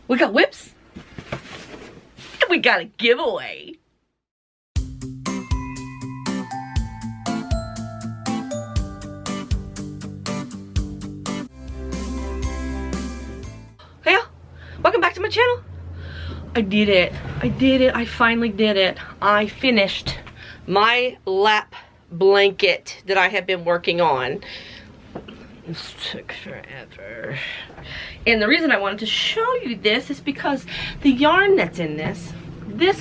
We got whips. And we got a giveaway. Hey, welcome back to my channel. I did it. I did it. I finally did it. I finished my lap blanket that I have been working on. This took forever. And the reason I wanted to show you this is because the yarn that's in this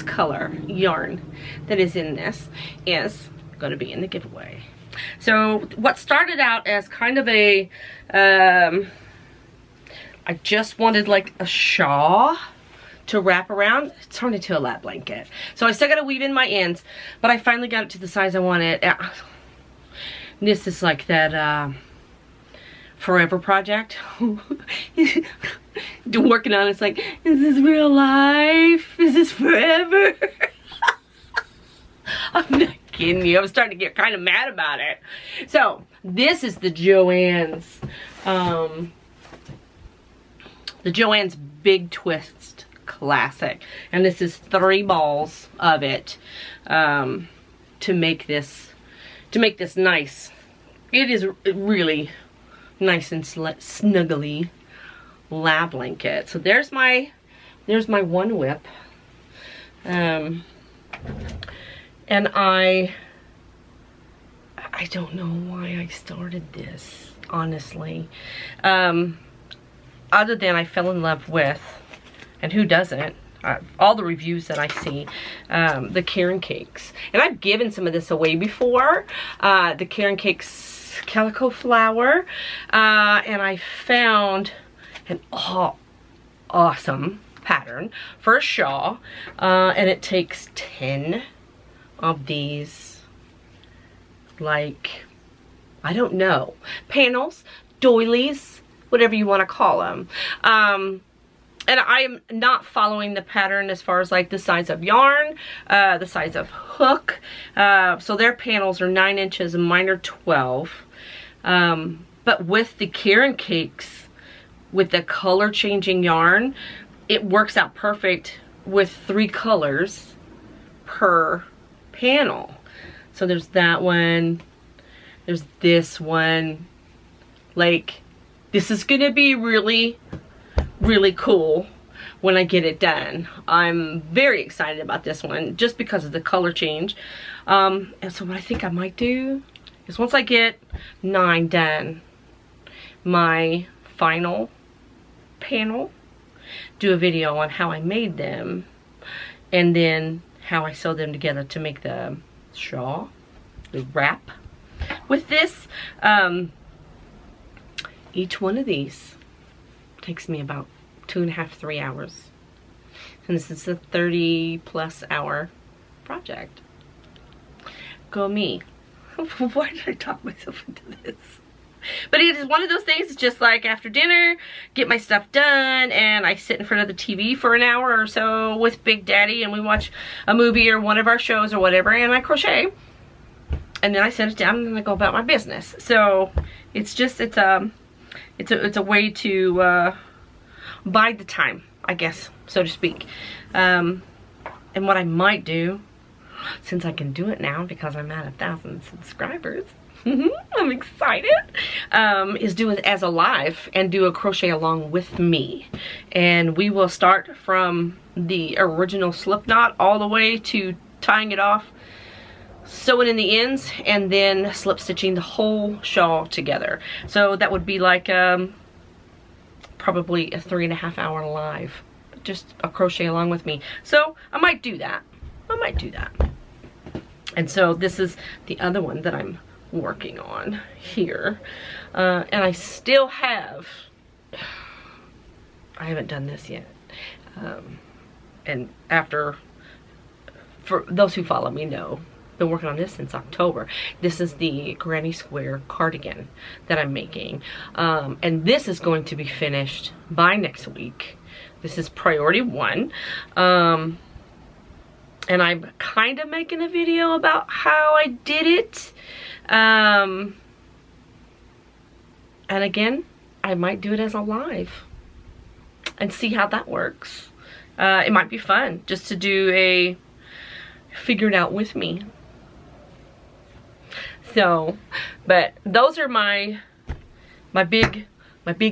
color yarn that is in this is going to be in the giveaway. So what started out as kind of a, I just wanted like a shawl to wrap around, it turned into a lap blanket. So I still got to weave in my ends, but I finally got it to the size I wanted. This is like that forever project. Working on it's like, is this real life? Is this forever? I'm not kidding you. I'm starting to get kind of mad about it. So this is the JoAnns Big Twist Classic, and this is 3 balls of it to make this nice. It is really nice and snuggly lap blanket. So there's my one whip, and I don't know why I started this, honestly, other than I fell in love with, and who doesn't, all the reviews that I see, the Caron Cakes. And I've given some of this away before, the Caron Cakes calico flower, and I found an awesome pattern for a shawl, and it takes 10 of these, like, I don't know, panels, doilies, whatever you want to call them. And I am not following the pattern as far as like the size of yarn, the size of hook. So their panels are 9 inches and mine are 12. But with the Caron Cakes, with the color changing yarn, it works out perfect with 3 colors per panel. So there's that one, there's this one. Like, this is gonna be really cool when I get it done. I'm very excited about this one just because of the color change. And so what I think I might do is, once I get 9 done, my final panel, do a video on how I made them and then how I sew them together to make the shawl, the wrap. With this, each one of these takes me about 2.5 to 3 hours, and this is a 30+ hour project. Go me. Why did I talk myself into this? But it is one of those things. It's just like after dinner, get my stuff done, and I sit in front of the TV for an hour or so with Big Daddy, and we watch a movie or one of our shows or whatever, and I crochet, and then I set it down and then I go about my business. So it's just, it's a way to bide the time, I guess, so to speak. And what I might do, since I can do it now because I'm at 1,000 subscribers, I'm excited, is do it as a live and do a crochet along with me. And we will start from the original slip knot all the way to tying it off, sewing in the ends, and then slip stitching the whole shawl together. So that would be like probably a 3.5 hour live, just a crochet along with me. So I might do that. And so this is the other one that I'm working on here, and I still have, I haven't done this yet, and for those who follow me know, been working on this since October. This is the granny square cardigan that I'm making, and this is going to be finished by next week. This is priority 1, and I'm kind of making a video about how I did it, and again, I might do it as a live, and see how that works. It might be fun just to do a figure it out with me. So, but those are my big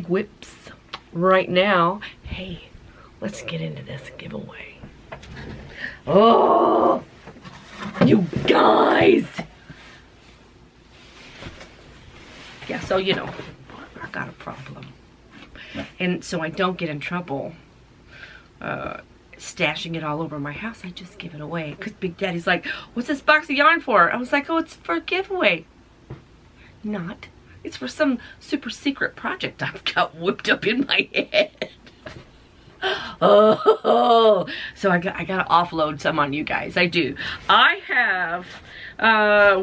whips right now. Hey, let's get into this giveaway. Oh, you guys. Yeah, so you know, I got a problem. And so I don't get in trouble stashing it all over my house. I just give it away. Because Big Daddy's like, what's this box of yarn for? I was like, oh, it's for a giveaway. Not. It's for some super secret project I've got whipped up in my head. Oh, so I gotta offload some on you guys. I do. I have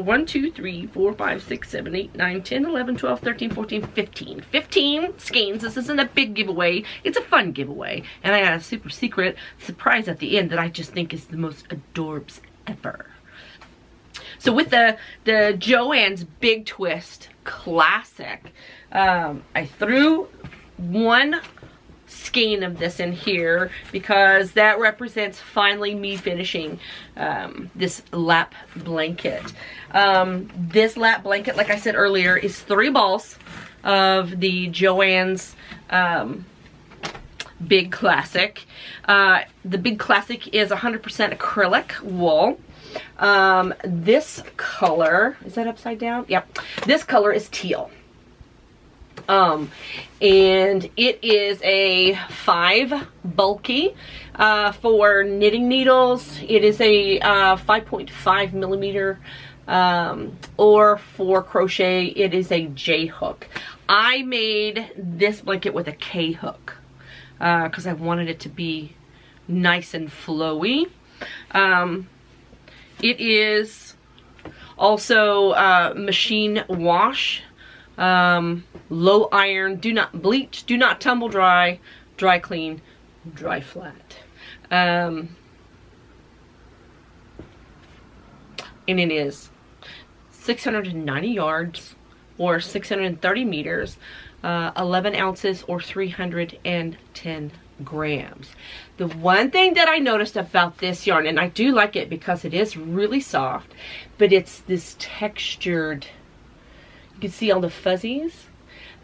1, 2, 3, 4, 5, 6, 7, 8, 9, 10, 11, 12, 13, 14, 15. 15 skeins. This isn't a big giveaway. It's a fun giveaway. And I got a super secret surprise at the end that I just think is the most adorbs ever. So with the JoAnns Big Twist Classic, I threw one skein of this in here because that represents finally me finishing this lap blanket. This lap blanket, like I said earlier, is 3 balls of the JoAnns Big Classic. The Big Classic is 100% acrylic wool. This color, is that upside down? Yep. This color is teal. And it is a 5 bulky. For knitting needles, it is a 5.5 millimeter. Or for crochet, it is a J hook. I made this blanket with a K hook because I wanted it to be nice and flowy. It is also machine wash, low iron, do not bleach, do not tumble dry, dry clean, dry flat. And it is 690 yards or 630 meters, 11 ounces or 310 grams. The one thing that I noticed about this yarn, and I do like it because it is really soft, but it's this textured, you can see all the fuzzies.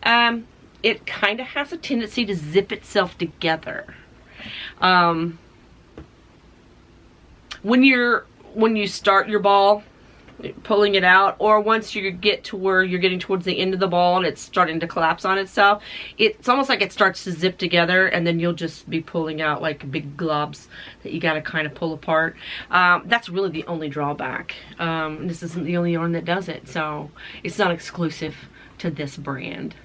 It kind of has a tendency to zip itself together. When you start your ball, pulling it out, or once you get to where you're getting towards the end of the ball and it's starting to collapse on itself, it's almost like it starts to zip together, and then you'll just be pulling out like big globs that you got to kind of pull apart. That's really the only drawback. This isn't the only yarn that does it, so it's not exclusive to this brand.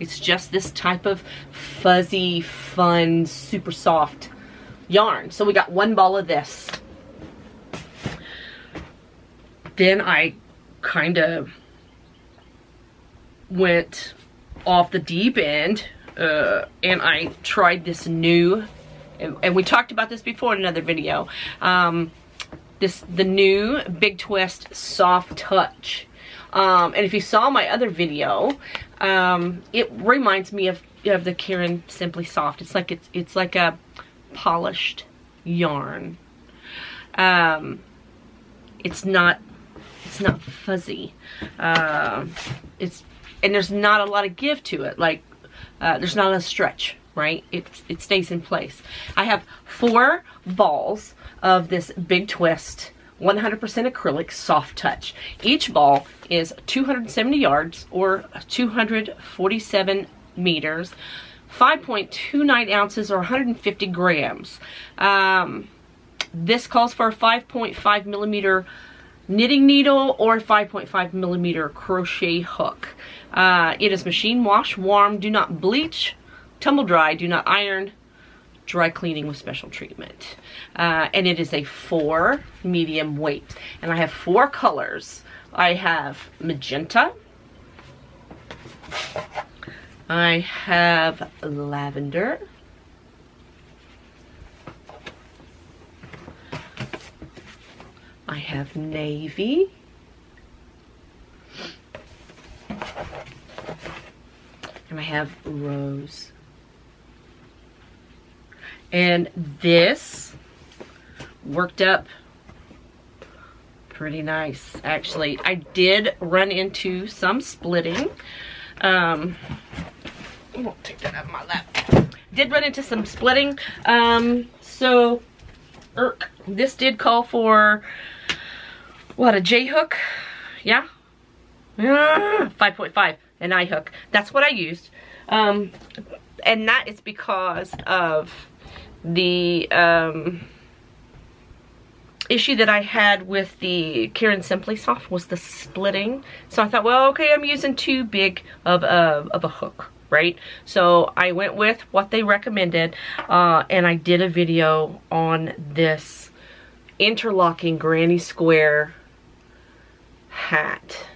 It's just this type of fuzzy, fun, super soft yarn. So we got 1 ball of this. Then I kind of went off the deep end and I tried this new, and we talked about this before in another video, the new Big Twist Soft Touch. And if you saw my other video, it reminds me of the Karen Simply Soft. It's like a polished yarn. It's not fuzzy. And there's not a lot of give to it. Like there's not a stretch, right? It stays in place. I have 4 balls of this Big Twist 100% acrylic soft touch. Each ball is 270 yards or 247 meters, 5.29 ounces or 150 grams. This calls for a 5.5 millimeter knitting needle or 5.5 millimeter crochet hook. It is machine wash, warm, do not bleach, tumble dry, do not iron, dry cleaning with special treatment. And it is a 4 medium weight. And I have 4 colors. I have magenta, I have lavender, I have navy, and I have rose. And this worked up pretty nice, actually. I did run into some splitting. I won't take that out of my lap. Did run into some splitting. This did call for, what, a J hook? Yeah? 5.5, an I hook. That's what I used. And that is because of the issue that I had with the Karen Simply Soft was the splitting. So I thought, well, okay, I'm using too big of a hook, right? So I went with what they recommended, and I did a video on this interlocking granny square hat.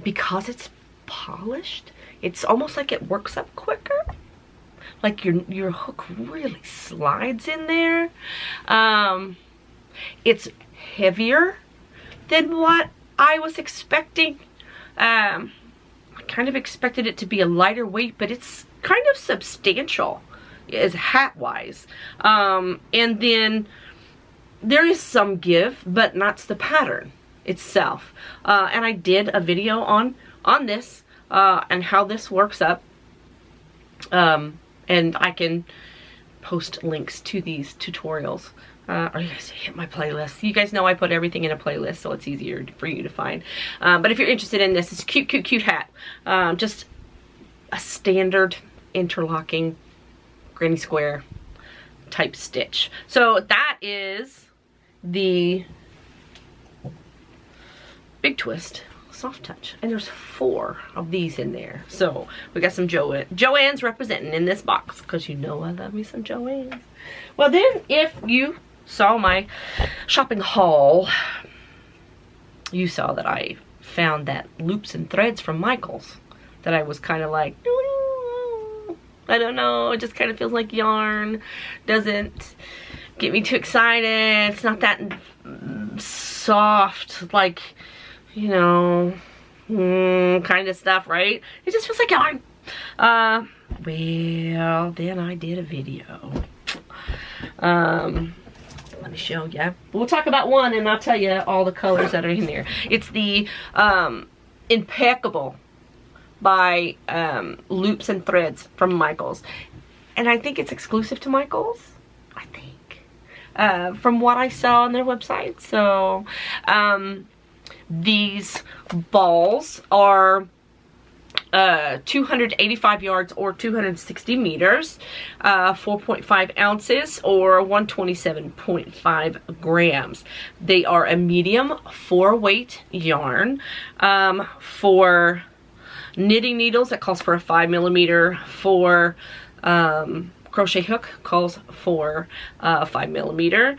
Because it's polished, it's almost like it works up quicker. Like your hook really slides in there. It's heavier than what I was expecting. I kind of expected it to be a lighter weight, but it's kind of substantial as hat-wise. And then there is some give, but not the pattern itself. And I did a video on this and how this works up. And I can post links to these tutorials. Or you guys hit my playlist. You guys know I put everything in a playlist, so it's easier for you to find. But if you're interested in this, it's a cute, cute, cute hat. Just a standard interlocking granny square type stitch. So that is the Big Twist Soft Touch, and there's 4 of these in there. So we got some JoAnns representing in this box, because you know I love me some JoAnns. Well then, if you saw my shopping haul, you saw that I found that loops and threads from Michaels that I was kind of like, I don't know, it just kind of feels like yarn, doesn't get me too excited. It's not that soft, like, you know, kind of stuff, right? It just feels like yarn. Well, then I did a video. Let me show you. We'll talk about one and I'll tell you all the colors that are in there. It's the Impeccable by Loops and Threads from Michaels. And I think it's exclusive to Michaels, I think, from what I saw on their website. So, these balls are 285 yards or 260 meters, 4.5 ounces or 127.5 grams. They are a medium 4-weight yarn. For knitting needles, that calls for a 5mm. For crochet hook, calls for 5mm.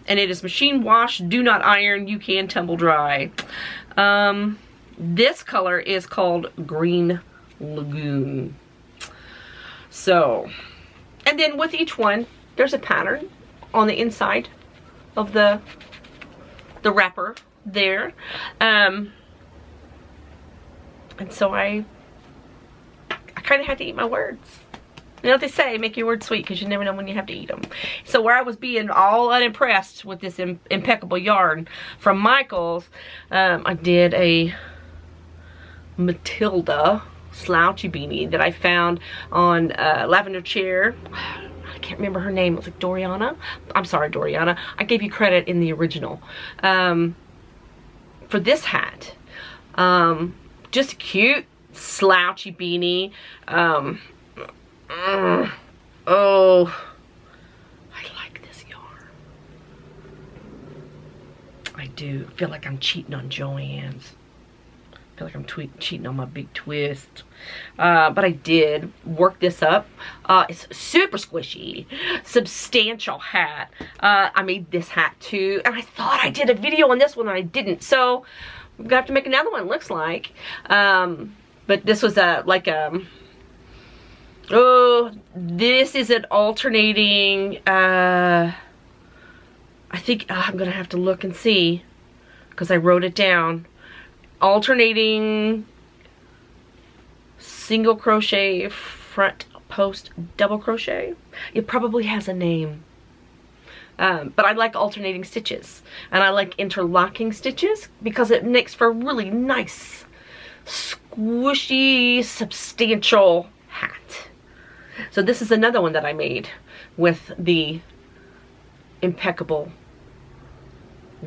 And it is machine wash, do not iron, you can tumble dry. This color is called Green Lagoon. So, and then with each one, there's a pattern on the inside of the wrapper there. And so I kind of had to eat my words. You know what they say, make your words sweet, because you never know when you have to eat them. So where I was being all unimpressed with this Impeccable yarn from Michaels, I did a Matilda slouchy beanie that I found on Lavender Chair. I can't remember her name. It was like Doriana. I'm sorry, Doriana. I gave you credit in the original. For this hat, just a cute slouchy beanie. Oh, I like this yarn. I do. I feel like I'm cheating on JoAnns. I feel like I'm cheating on my Big Twist. But I did work this up. It's super squishy, substantial hat. I made this hat too, and I thought I did a video on this one and I didn't. So I'm gonna have to make another one, looks like. But this was oh, this is an alternating, I think, I'm gonna have to look and see, because I wrote it down. Alternating single crochet front post double crochet. It probably has a name. But I like alternating stitches, and I like interlocking stitches because it makes for a really nice, squishy, substantial hat. So this is another one that I made with the Impeccable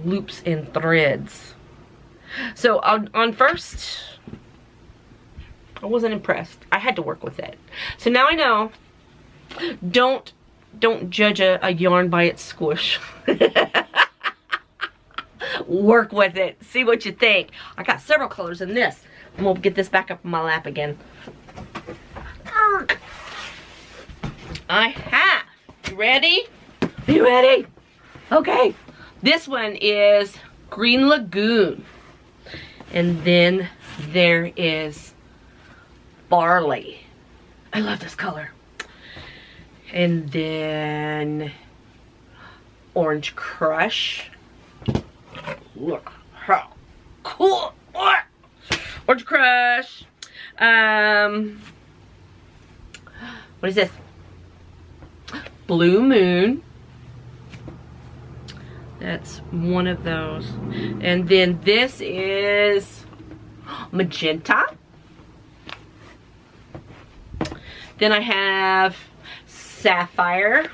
Loops and Threads. So on first, I wasn't impressed. I had to work with it. So now I know, don't judge a yarn by its squish. Work with it. See what you think. I got several colors in this. I'm gonna get this back up in my lap again. I have. You ready? You ready? Okay. This one is Green Lagoon. And then there is Barley. I love this color. And then Orange Crush. Look how cool. Orange Crush. What is this? Blue Moon. That's one of those. And then this is Magenta. Then I have Sapphire.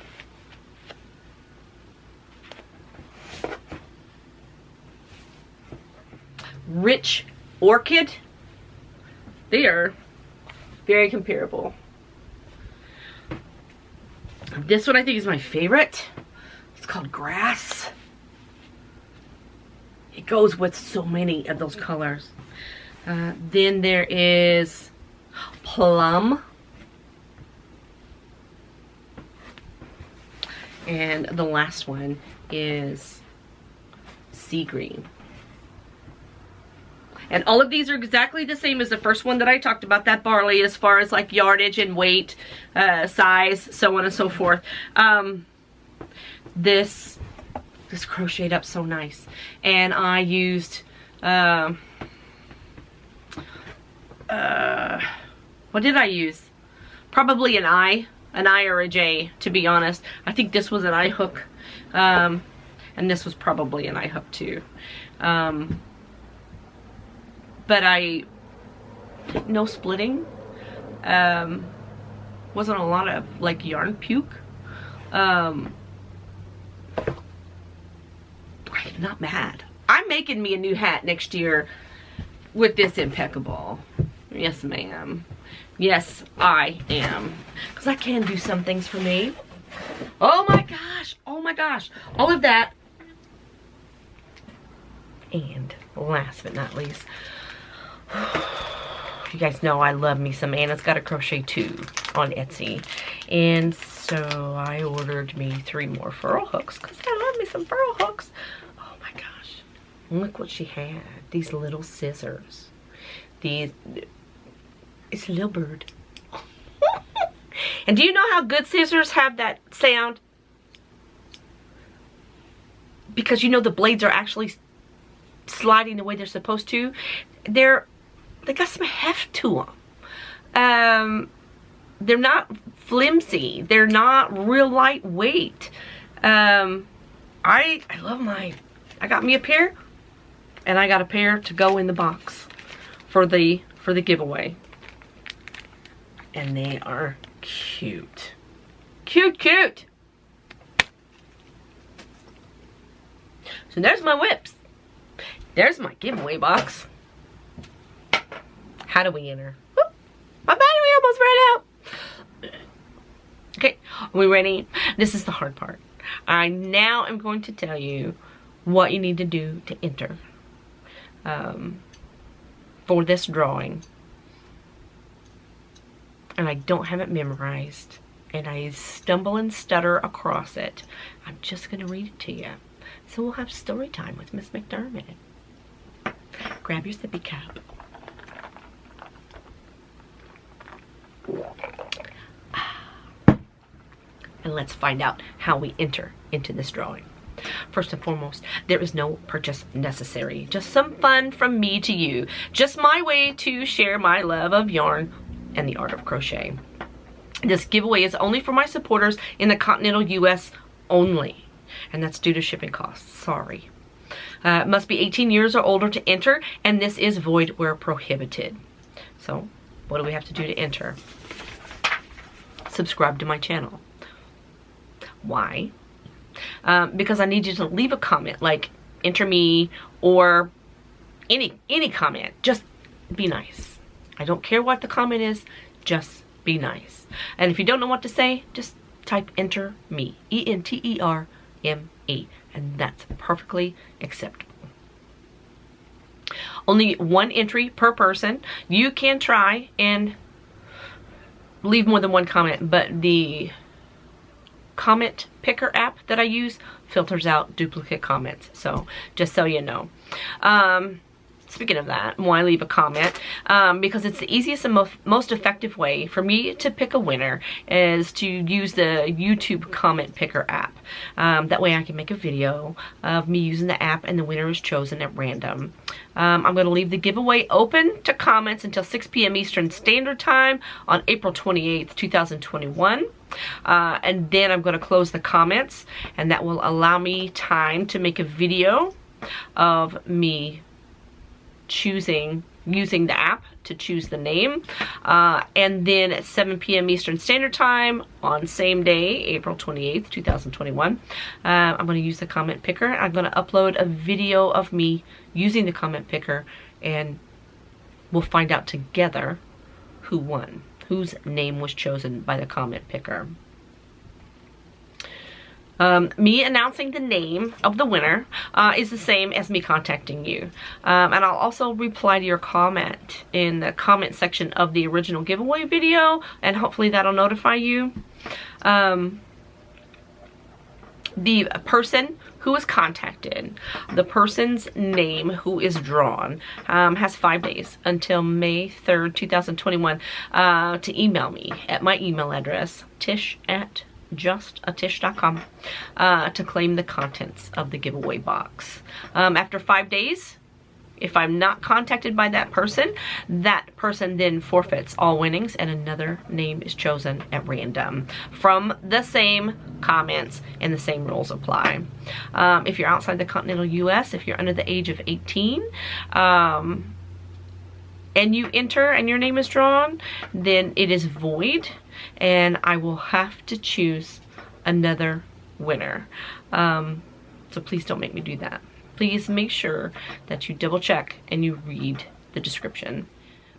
Rich Orchid. They are very comparable. This one I think is my favorite. It's called Grass. It goes with so many of those colors. Then there is Plum. And the last one is Sea Green. And all of these are exactly the same as the first one that I talked about, that Barley, as far as like yardage and weight, size, so on and so forth. This crocheted up so nice. And I used, what did I use? Probably an I or a J, to be honest. I think this was an I hook, and this was probably an I hook too. But no splitting, wasn't a lot of like yarn puke. I'm not mad. I'm making me a new hat next year with this Impeccable. Yes, ma'am. Yes, I am. Because I can do some things for me. Oh my gosh. Oh my gosh. All of that. And last but not least, you guys know I love me some Anna's Got a Crochet too on Etsy. And so I ordered me 3 more furl hooks because I love me some furl hooks. Oh my gosh. Look what she had. These little scissors. It's a little bird. And do you know how good scissors have that sound? Because you know the blades are actually sliding the way they're supposed to. They got some heft to them. They're not flimsy. They're not real lightweight. I love mine. I got me a pair, and I got a pair to go in the box for the giveaway. And they are cute. Cute, cute. So there's my whips. There's my giveaway box. How do we enter? Whoop, my battery almost ran out. Okay, are we ready? This is the hard part. I now am going to tell you what you need to do to enter for this drawing. And I don't have it memorized, and I stumble and stutter across it. I'm just going to read it to you. So we'll have story time with Miss McDermott. Grab your sippy cup. And let's find out how we enter into this drawing. First and foremost, there is no purchase necessary. Just some fun from me to you. Just my way to share my love of yarn and the art of crochet. This giveaway is only for my supporters in the continental US only, and that's due to shipping costs. Sorry. Must be 18 years or older to enter, and this is void where prohibited. So what do we have to do to enter? Subscribe to my channel. Why? Because I need you to leave a comment, like enter me, or any comment. Just be nice. I don't care what the comment is, just be nice. And if you don't know what to say, just type enter me, ENTERME, and that's perfectly acceptable. Only one entry per person. You can try and leave more than one comment, but the comment picker app that I use filters out duplicate comments, so just so you know. Speaking of that, why leave a comment? Because it's the easiest and most effective way for me to pick a winner is to use the YouTube comment picker app. That way I can make a video of me using the app and the winner is chosen at random. I'm going to leave the giveaway open to comments until 6 p.m. Eastern Standard Time on April 28th, 2021. And then I'm going to close the comments, and that will allow me time to make a video of me using the app to choose the name, and then at 7 p.m. Eastern Standard Time on same day, April 28th, 2021, I'm going to use the comment picker. I'm going to upload a video of me using the comment picker, and we'll find out together who won, whose name was chosen by the comment picker. Me announcing the name of the winner is the same as me contacting you. And I'll also reply to your comment in the comment section of the original giveaway video, and hopefully that'll notify you. The person who is contacted, the person's name who is drawn, has 5 days until May 3rd, 2021 to email me at my email address, tish@justatish.com, to claim the contents of the giveaway box. After 5 days, if I'm not contacted by that person then forfeits all winnings, and another name is chosen at random from the same comments, and the same rules apply. If you're outside the continental US, if you're under the age of 18, and you enter and your name is drawn, then it is void, and I will have to choose another winner. So please don't make me do that. Please make sure that you double check and you read the description.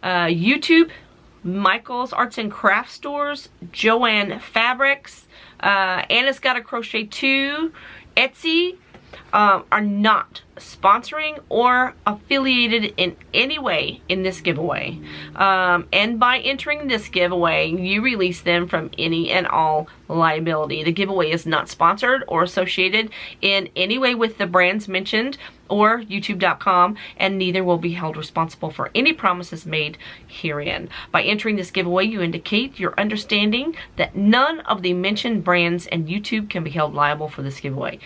YouTube, Michael's Arts and Crafts Stores, JoAnns Fabrics, Anna's Got a Crochet Too, Etsy, are not sponsoring or affiliated in any way in this giveaway. And by entering this giveaway, you release them from any and all liability. The giveaway is not sponsored or associated in any way with the brands mentioned or youtube.com, and neither will be held responsible for any promises made herein. By entering this giveaway, you indicate your understanding that none of the mentioned brands and YouTube can be held liable for this giveaway.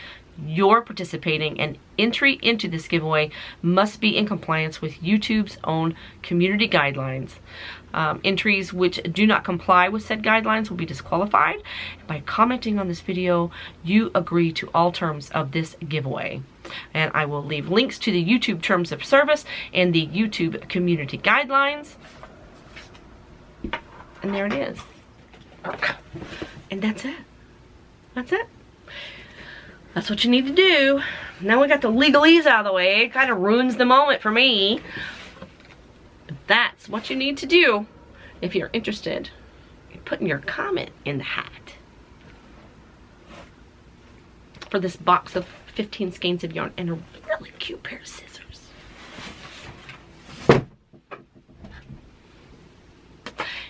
Your participating and entry into this giveaway must be in compliance with YouTube's own community guidelines. Entries which do not comply with said guidelines will be disqualified. By commenting on this video, you agree to all terms of this giveaway. And I will leave links to the YouTube terms of service and the YouTube community guidelines. And there it is. And that's it. That's it. That's what you need to do. Now we got the legalese out of the way. It kind of ruins the moment for me. But that's what you need to do if you're interested in putting your comment in the hat for this box of 15 skeins of yarn and a really cute pair of scissors.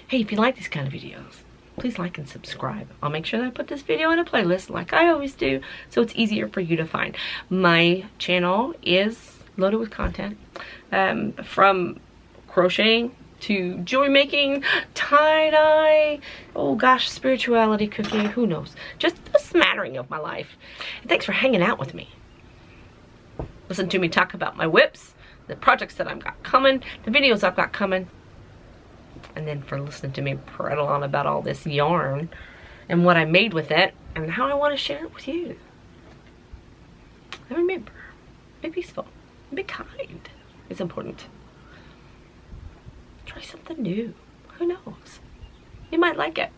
Hey, if you like these kind of videos, please like and subscribe. I'll make sure that I put this video in a playlist like I always do, so it's easier for you to find. My channel is loaded with content, from crocheting to jewelry making, tie-dye, oh gosh, spirituality, cooking, who knows. Just a smattering of my life. And thanks for hanging out with me. Listen to me talk about my whips, the projects that I've got coming, the videos I've got coming. and then for listening to me prattle on about all this yarn and what I made with it and how I want to share it with you. And remember, be peaceful, be kind. It's important. Try something new. Who knows? You might like it.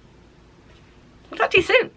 I'll talk to you soon.